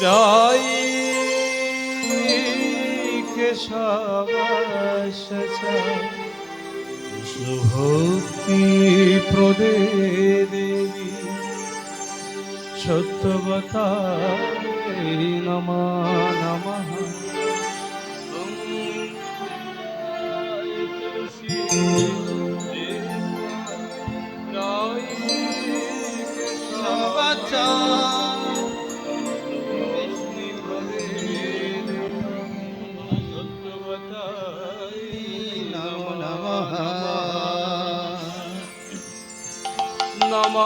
জয় কেশবাস শুভক্তি প্রদে দেবী সত্যবতায় নমঃ নমঃ। নমঃ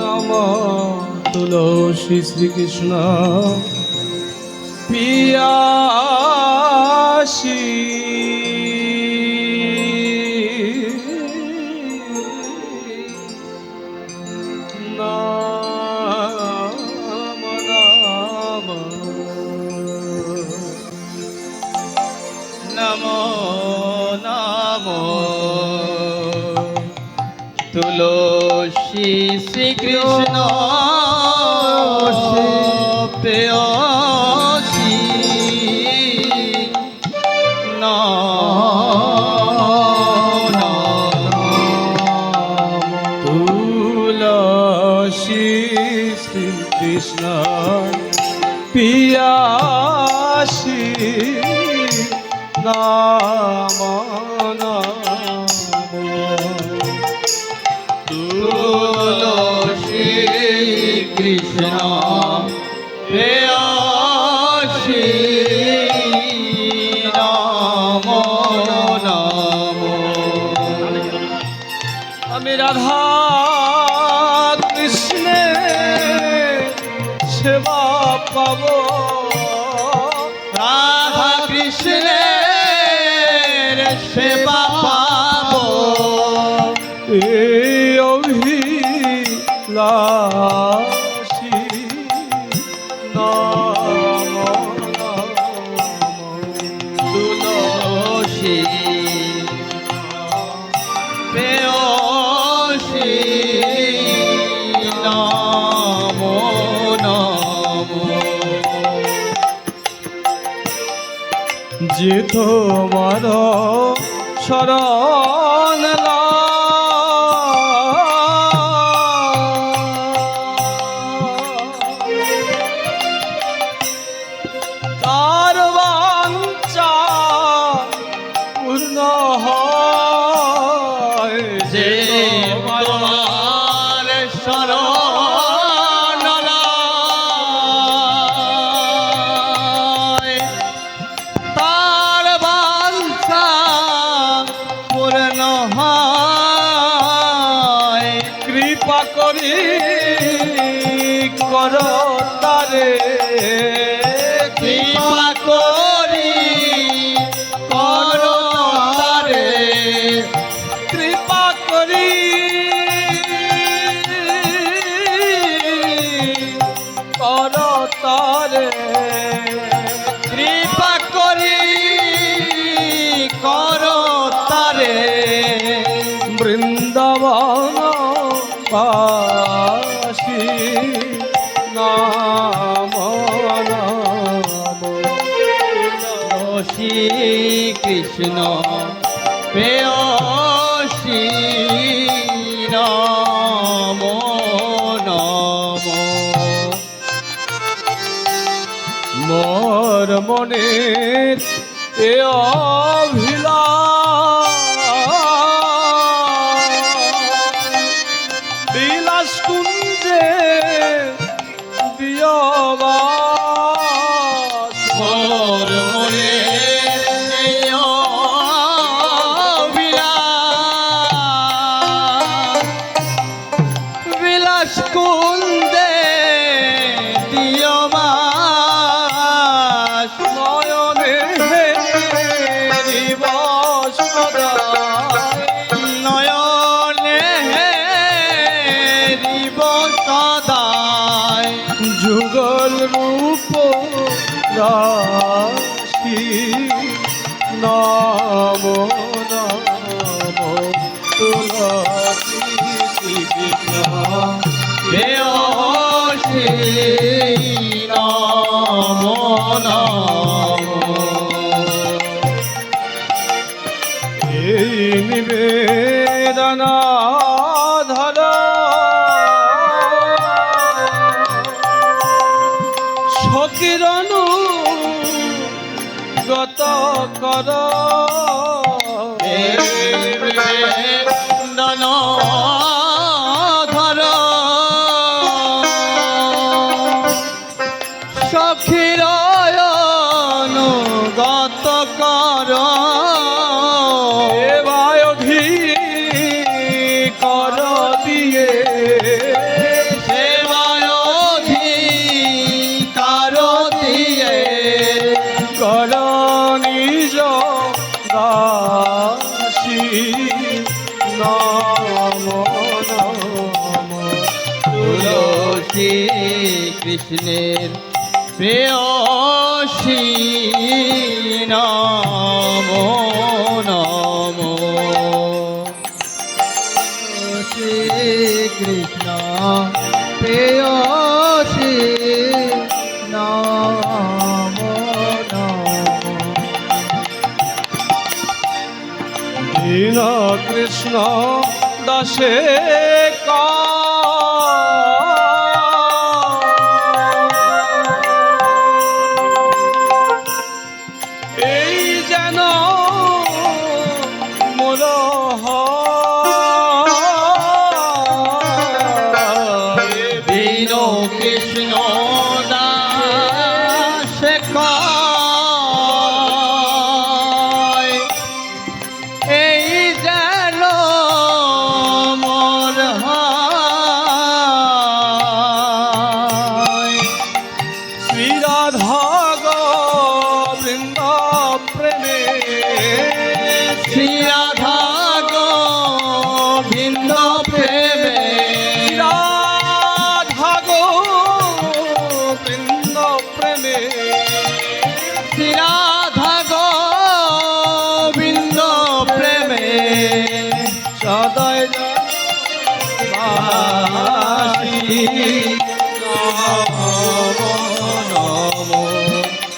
নমঃ তুলসী শ্রীকৃষ্ণ পিয়াসী নমো নমো তুলসী শ্রীকৃষ্ণ প্রেয়সী তুলসী শ্রীকৃষ্ণ পিয়াসী নমো তুলসী কৃষ্ণ প্রেয়সী নমো নমো। আমি রাধা কৃষ্ণের সেবা পাব, রাধা কৃষ্ণের সেবা পাব, এই অভিলাষী নমো নমো। তুলসী প্রেয়সী নমো নমো। যে তোমার শরণ তার বাঞ্ছা পূর্ণ হয়, যে তোমার শরণ লয়, তার বাঞ্ছা পূর্ণ হয়। কৃপা করি কর তারে, কৃপা করি কর তারে, কৃপা করি কর তারে, কৃপা করি কর তারে। বৃন্দাবন বাসী নমো নমো। তুলসী কৃষ্ণ প্রেয়সী নমো নমো। মোর মনের এ অভিলাষ বিলাস কুঞ্জে দিও বাস, মোর মনে বিলাস কুন্দে দিও বাস, নয়নে দিবস নয়নে দিব সদায়। যুগল রূপ রাশি নমো নমো। তুলসী শ্রীকৃষ্ণ প্রেয়সী নমো নাম এই নিবেদনা ধর সকিরণু গত কর নিবেদন ধর সখীর অনুগত কর এবায়ধি কর দিয়ে সেবায়ধিকার দিয়ে কর নিজ দাসী নম নম তুলসী কৃষ্ণের প্রেয়সী নাম নাম শ্রী কৃষ্ণ প্রেয়সী নাম নাম দীন কৃষ্ণ দাসে কা এই যেন মোর দীন কৃষ্ণ দাস কয় এই যেন মোর হয় শ্রী রাধা গোবিন্দ প্রেমে শ্রী রাধা গোবিন্দ প্রেমে রাধা গোবিন্দ প্রেমে শ্রী রাধা গোবিন্দ প্রেমে সদয় বাসী নম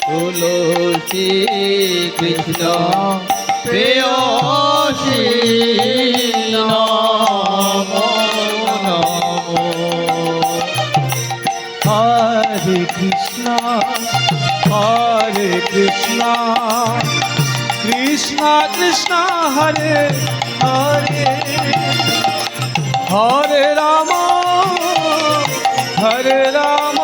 তুলসী কৃষ্ণ প্রেয়সী নম নম হরে কৃষ্ণ কৃষ্ণ কৃষ্ণ হরে হরে হরে রাম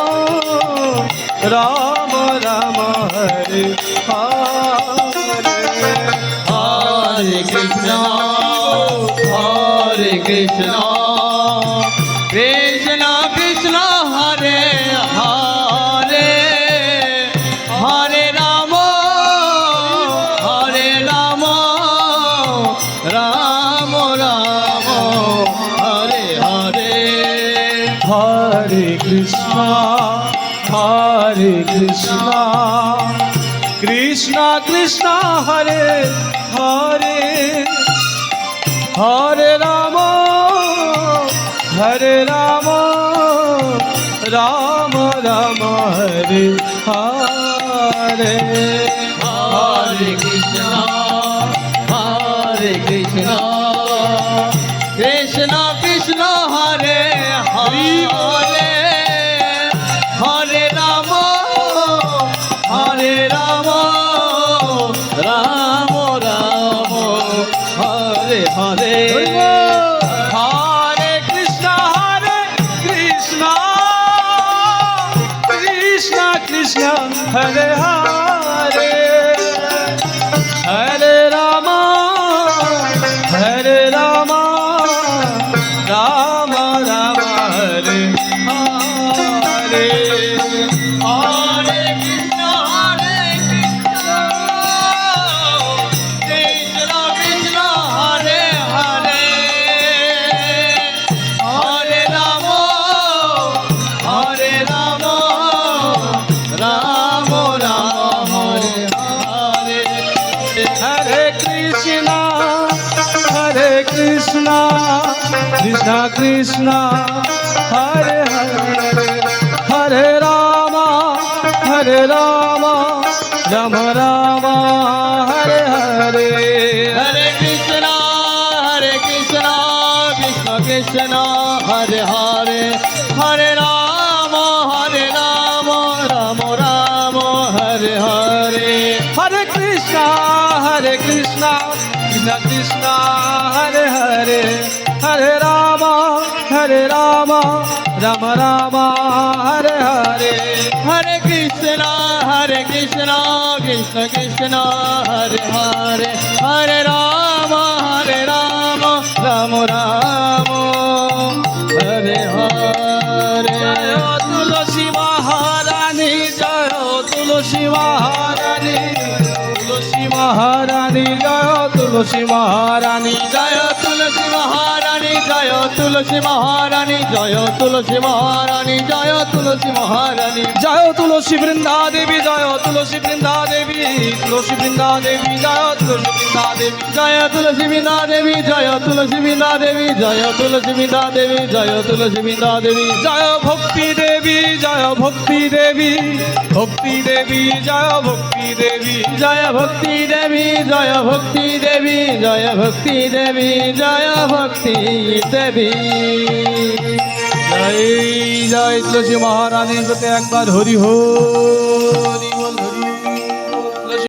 রাম রাম হরে হরে হরে কৃষ্ণ কৃষ্ণ কৃষ্ণ হরে হরে হরে রাম রাম রাম হরে হরে হরে কৃষ্ণ কৃষ্ণ কৃষ্ণ হরে হরে হরে রাম রাম রাম হরে হরে হরে কৃষ্ণ কৃষ্ণ কৃষ্ণ হরে হরে হরে রাম রাম রাম হরে হরে হরে কৃষ্ণ কৃষ্ণ কৃষ্ণ হরে হরে হরে রাম রাম রাম হরে হরে হরে কৃষ্ণ কৃষ্ণ কৃষ্ণ হরে হরে হরে রাম রাম রাম হরে হরে হরে কৃষ্ণ কৃষ্ণ কৃষ্ণ হরে হরে হরে রাম হরে রাম রাম রাম হরে হরে হরে কৃষ্ণ কৃষ্ণ কৃষ্ণ হরে হরে হরে রাম রাম রাম হরে হরে হরে কৃষ্ণ কৃষ্ণ কৃষ্ণ হরে হরে হরে রাম রাম রাম হরে হরে হরে কৃষ্ণ কৃষ্ণ কৃষ্ণ হরে হরে হরে রাম রাম রাম হরে হরে জয় তুলসী মহারানী জয় তুলসী মহারানী তুলসী মহারানী জয় তুলসী মহারানী জয় তুলসী মহারানী জয় তুলসী মহারানী জয় তুলসী মহারানী জয় তুলসী মহারানী জয় তুলসী বৃন্দা দেবী জয় তুলসী বৃন্দা দেবী তুলসী বৃন্দা দেবী জয় তুলসী বৃন্দা দেবী জয় তুলসী বিন্দা দেবী জয় তুলসী বিন্দা দেবী জয় তুলসী বিন্দা দেবী জয় তুলসী বিন্দা দেবী জয় ভক্তি দেবী জয় ভক্তি দেবী ভক্তি দেবী জয় ভক্তি দেবী জয় ভক্তি দেবী জয় ভক্তি দেবী জয় ভক্তি দেবী জয় ভক্তি দেবী জয় জয় তুলসী মহারানীর প্রতি একবার হরি হরি